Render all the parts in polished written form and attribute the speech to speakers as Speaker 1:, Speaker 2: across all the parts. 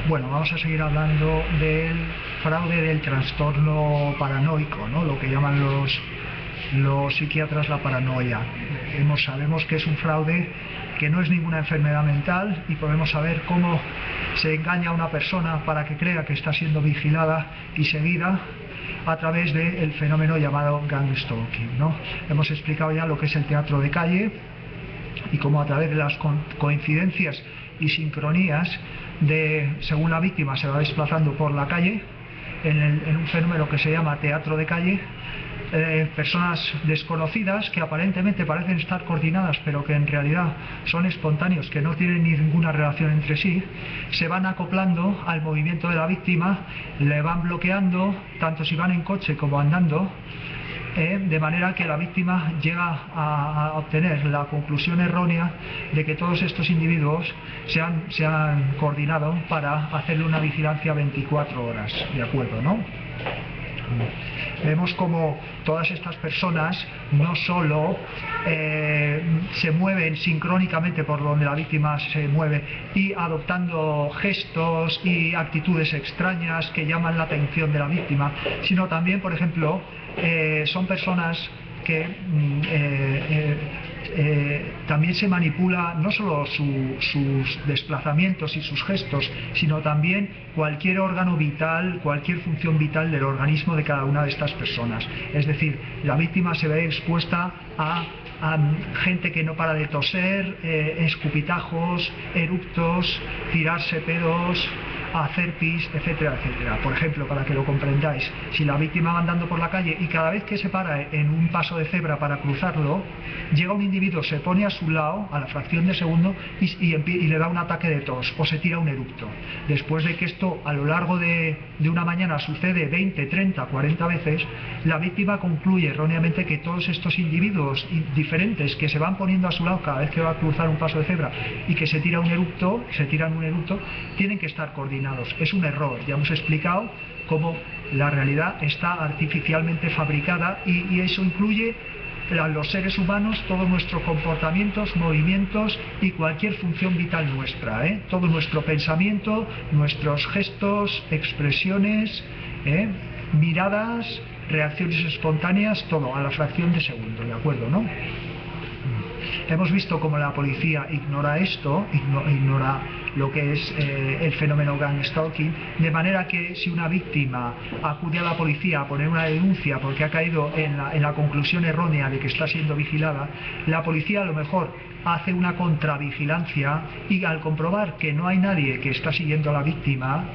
Speaker 1: Bueno, vamos a seguir hablando del fraude del trastorno paranoico, ¿no? Lo que llaman los psiquiatras la paranoia. Sabemos que es un fraude que no es ninguna enfermedad mental y podemos saber cómo se engaña a una persona para que crea que está siendo vigilada y seguida a través del fenómeno llamado gang stalking, ¿no? Hemos explicado ya lo que es el teatro de calle y cómo a través de las coincidencias y sincronías según la víctima se va desplazando por la calle en un fenómeno que se llama teatro de calle. Personas desconocidas que aparentemente parecen estar coordinadas pero que en realidad son espontáneos, que no tienen ninguna relación entre sí, se van acoplando al movimiento de la víctima, le van bloqueando tanto si van en coche como andando, de manera que la víctima llega a obtener la conclusión errónea de que todos estos individuos se han coordinado para hacerle una vigilancia 24 horas, ¿de acuerdo, no? Vemos como todas estas personas no solo se mueven sincrónicamente por donde la víctima se mueve y adoptando gestos y actitudes extrañas que llaman la atención de la víctima, sino también, por ejemplo, son personas que también se manipula no solo sus desplazamientos y sus gestos, sino también cualquier órgano vital, cualquier función vital del organismo de cada una de estas personas. Es decir, la víctima se ve expuesta a gente que no para de toser, escupitajos, eructos, tirarse pedos, hacer pis, etcétera, etcétera. Por ejemplo, para que lo comprendáis, si la víctima va andando por la calle y cada vez que se para en un paso de cebra para cruzarlo, llega un individuo, se pone a su lado a la fracción de segundo y le da un ataque de tos o se tira un eructo. Después de que esto a lo largo de una mañana sucede 20, 30, 40 veces, la víctima concluye erróneamente que todos estos individuos diferentes que se van poniendo a su lado cada vez que va a cruzar un paso de cebra y que se tiran un eructo, tienen que estar coordinados. Es un error. Ya hemos explicado cómo la realidad está artificialmente fabricada y eso incluye a los seres humanos, todos nuestros comportamientos, movimientos y cualquier función vital nuestra, todo nuestro pensamiento, nuestros gestos, expresiones, miradas, reacciones espontáneas, todo a la fracción de segundo, ¿de acuerdo, no? Hemos visto cómo la policía ignora esto, ignora lo que es el fenómeno gang stalking, de manera que si una víctima acude a la policía a poner una denuncia porque ha caído en la conclusión errónea de que está siendo vigilada, la policía a lo mejor hace una contravigilancia y al comprobar que no hay nadie que está siguiendo a la víctima,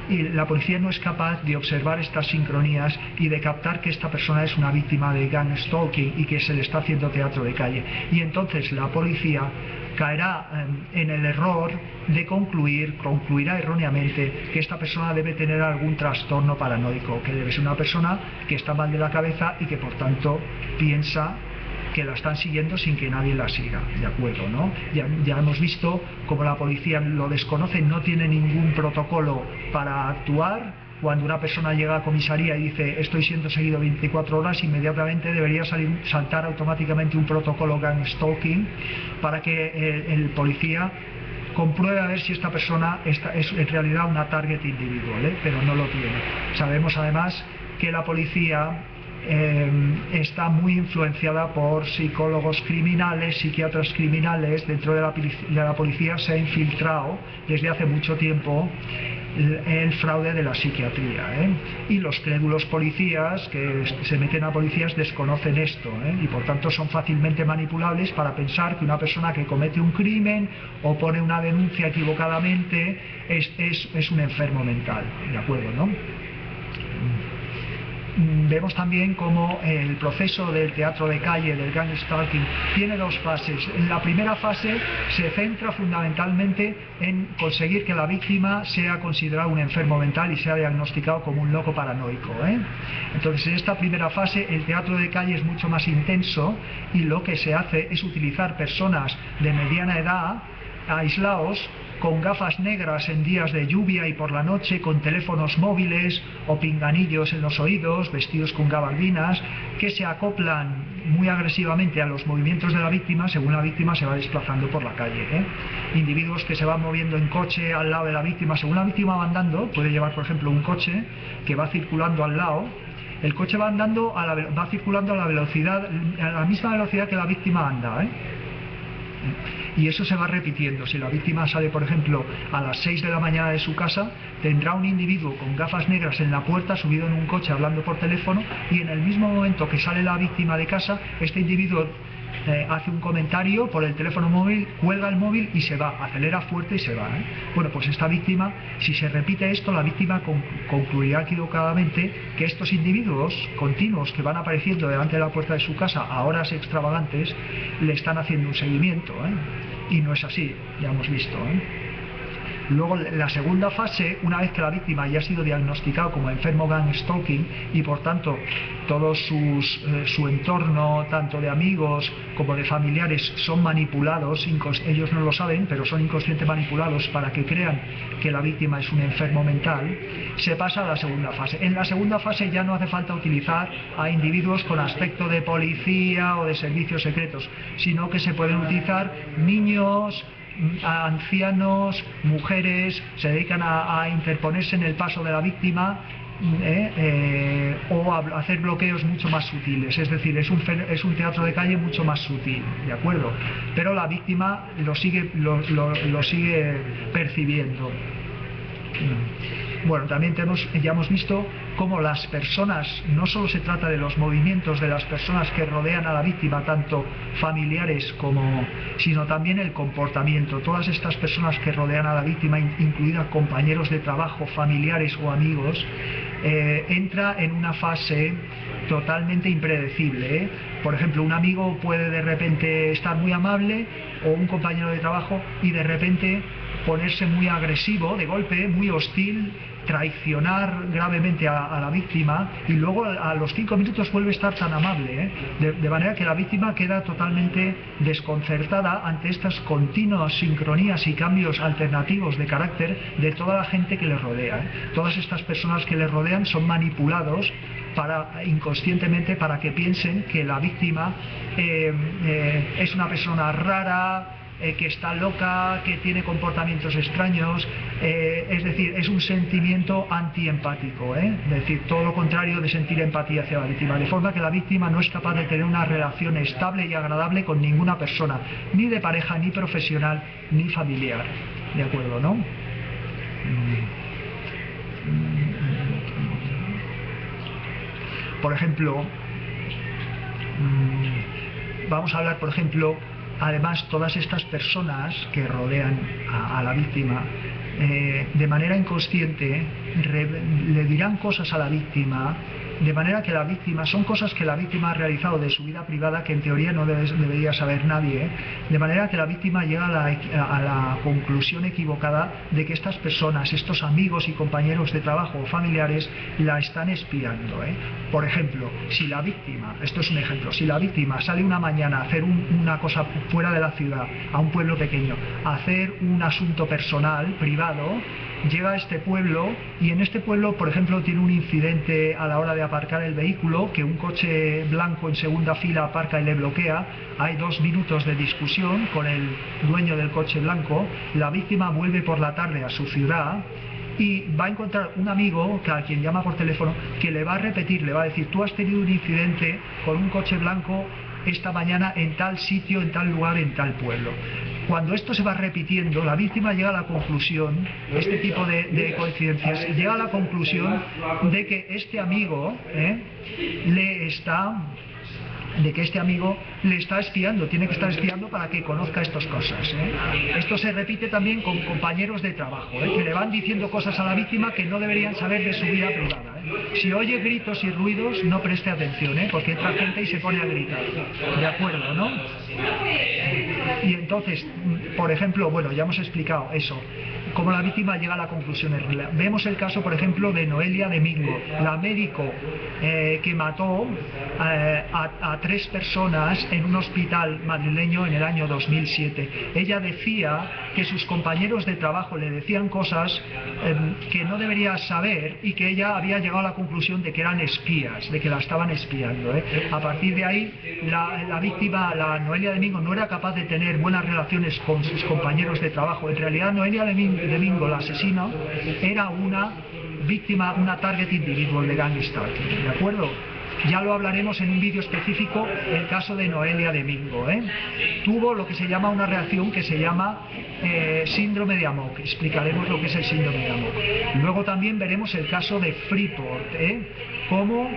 Speaker 1: y la policía no es capaz de observar estas sincronías y de captar que esta persona es una víctima de gang stalking y que se le está haciendo teatro de calle. Y entonces la policía caerá en el error de concluirá erróneamente que esta persona debe tener algún trastorno paranoico, que debe ser una persona que está mal de la cabeza y que por tanto piensa que la están siguiendo sin que nadie la siga, ¿de acuerdo, no? Ya hemos visto cómo la policía lo desconoce, no tiene ningún protocolo para actuar. Cuando una persona llega a comisaría y dice estoy siendo seguido 24 horas, inmediatamente debería saltar automáticamente un protocolo gang stalking para que el policía compruebe a ver si esta persona es en realidad una target individual, pero no lo tiene. Sabemos además que la policía está muy influenciada por psicólogos criminales, psiquiatras criminales. Dentro de la policía se ha infiltrado desde hace mucho tiempo el fraude de la psiquiatría, y los crédulos policías que se meten a policías desconocen esto, y por tanto son fácilmente manipulables para pensar que una persona que comete un crimen o pone una denuncia equivocadamente es un enfermo mental, ¿de acuerdo, no? Vemos también cómo el proceso del teatro de calle, del gang stalking, tiene dos fases. En la primera fase se centra fundamentalmente en conseguir que la víctima sea considerada un enfermo mental y sea diagnosticado como un loco paranoico, Entonces, en esta primera fase el teatro de calle es mucho más intenso y lo que se hace es utilizar personas de mediana edad aislados, con gafas negras en días de lluvia y por la noche, con teléfonos móviles o pinganillos en los oídos, vestidos con gabardinas, que se acoplan muy agresivamente a los movimientos de la víctima según la víctima se va desplazando por la calle, Individuos que se van moviendo en coche al lado de la víctima, según la víctima va andando, puede llevar por ejemplo un coche que va circulando al lado. El coche va andando va circulando a la velocidad, a la misma velocidad que la víctima anda, Y eso se va repitiendo. Si la víctima sale, por ejemplo, a las 6 de la mañana de su casa, tendrá un individuo con gafas negras en la puerta, subido en un coche hablando por teléfono, y en el mismo momento que sale la víctima de casa, este individuo hace un comentario por el teléfono móvil, cuelga el móvil y se va, acelera fuerte y se va. Bueno, pues esta víctima, si se repite esto, la víctima concluirá equivocadamente que estos individuos continuos que van apareciendo delante de la puerta de su casa a horas extravagantes le están haciendo un seguimiento, y no es así, ya hemos visto. Luego, la segunda fase, una vez que la víctima ya ha sido diagnosticado como enfermo gang stalking y por tanto todo su entorno, tanto de amigos como de familiares, son manipulados, ellos no lo saben, pero son inconscientemente manipulados para que crean que la víctima es un enfermo mental, se pasa a la segunda fase. En la segunda fase ya no hace falta utilizar a individuos con aspecto de policía o de servicios secretos, sino que se pueden utilizar niños, a ancianos, mujeres, se dedican a interponerse en el paso de la víctima, o a hacer bloqueos mucho más sutiles, es decir, es un teatro de calle mucho más sutil, ¿de acuerdo? Pero la víctima lo sigue percibiendo. Bueno, también ya hemos visto cómo las personas, no solo se trata de los movimientos de las personas que rodean a la víctima, tanto familiares sino también el comportamiento. Todas estas personas que rodean a la víctima, incluidas compañeros de trabajo, familiares o amigos, entra en una fase totalmente impredecible. Por ejemplo, un amigo puede de repente estar muy amable, o un compañero de trabajo, y de repente ponerse muy agresivo, de golpe, muy hostil, traicionar gravemente a la víctima, y luego a los 5 minutos vuelve a estar tan amable, de manera que la víctima queda totalmente desconcertada ante estas continuas sincronías y cambios alternativos de carácter de toda la gente que le rodea. Todas estas personas que le rodean son manipulados inconscientemente para que piensen que la víctima es una persona rara, que está loca, que tiene comportamientos extraños, es decir, es un sentimiento antiempático, es decir, todo lo contrario de sentir empatía hacia la víctima, de forma que la víctima no es capaz de tener una relación estable y agradable con ninguna persona, ni de pareja, ni profesional, ni familiar, ¿de acuerdo, no? Por ejemplo, vamos a hablar, por ejemplo, además, todas estas personas que rodean a la víctima, de manera inconsciente, le dirán cosas a la víctima, de manera que la víctima, son cosas que la víctima ha realizado de su vida privada que en teoría no debería saber nadie, de manera que la víctima llega a la conclusión equivocada de que estas personas, estos amigos y compañeros de trabajo o familiares, la están espiando. Por ejemplo, si la víctima, esto es un ejemplo, si la víctima sale una mañana a hacer una cosa fuera de la ciudad, a un pueblo pequeño, a hacer un asunto personal, privado, llega a este pueblo, y en este pueblo, por ejemplo, tiene un incidente a la hora de aparcar el vehículo, que un coche blanco en segunda fila aparca y le bloquea, hay 2 minutos de discusión con el dueño del coche blanco, la víctima vuelve por la tarde a su ciudad y va a encontrar un amigo a quien llama por teléfono, que le va a repetir, le va a decir: tú has tenido un incidente con un coche blanco esta mañana en tal sitio, en tal lugar, en tal pueblo. Cuando esto se va repitiendo, la víctima llega a la conclusión, este tipo de coincidencias, llega a la conclusión de que este amigo le está espiando, tiene que estar espiando para que conozca estas cosas. Esto se repite también con compañeros de trabajo, que le van diciendo cosas a la víctima que no deberían saber de su vida privada. Si oye gritos y ruidos, no preste atención, porque entra gente y se pone a gritar. ¿De acuerdo, no? Y entonces, por ejemplo, bueno, ya hemos explicado eso, cómo la víctima llega a la conclusión. Vemos el caso, por ejemplo, de Noelia Domingo, la médico que mató a 3 personas en un hospital madrileño en el año 2007. Ella decía que sus compañeros de trabajo le decían cosas que no debería saber y que ella había llegado a la conclusión de que eran espías, de que la estaban espiando. A partir de ahí, la víctima, la Noelia Domingo, no era capaz de tener buenas relaciones con sus compañeros de trabajo. En realidad, Noelia Domingo, la asesina, era una víctima, una target individual de gang stalking, ¿de acuerdo? Ya lo hablaremos en un vídeo específico, el caso de Noelia Domingo. Tuvo lo que se llama una reacción que se llama síndrome de Amok. Explicaremos lo que es el síndrome de Amok. Luego también veremos el caso de Freeport, cómo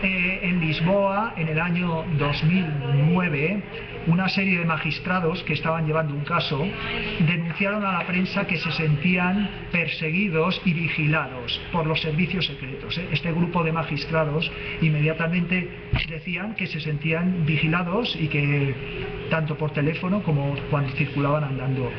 Speaker 1: en Lisboa, en el año 2009, una serie de magistrados que estaban llevando un caso denunciaron a la prensa que se sentían perseguidos y vigilados por los servicios secretos. Este grupo de magistrados inmediatamente decían que se sentían vigilados y que tanto por teléfono como cuando circulaban andando.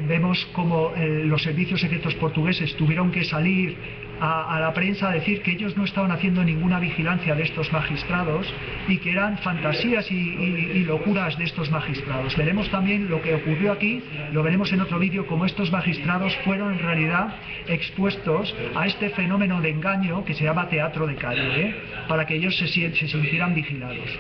Speaker 1: Vemos como los servicios secretos portugueses tuvieron que salir a la prensa a decir que ellos no estaban haciendo ninguna vigilancia de estos magistrados y que eran fantasías y locuras de estos magistrados. Veremos también lo que ocurrió aquí, lo veremos en otro vídeo, como estos magistrados fueron en realidad expuestos a este fenómeno de engaño que se llama teatro de calle, para que ellos se sintieran vigilados.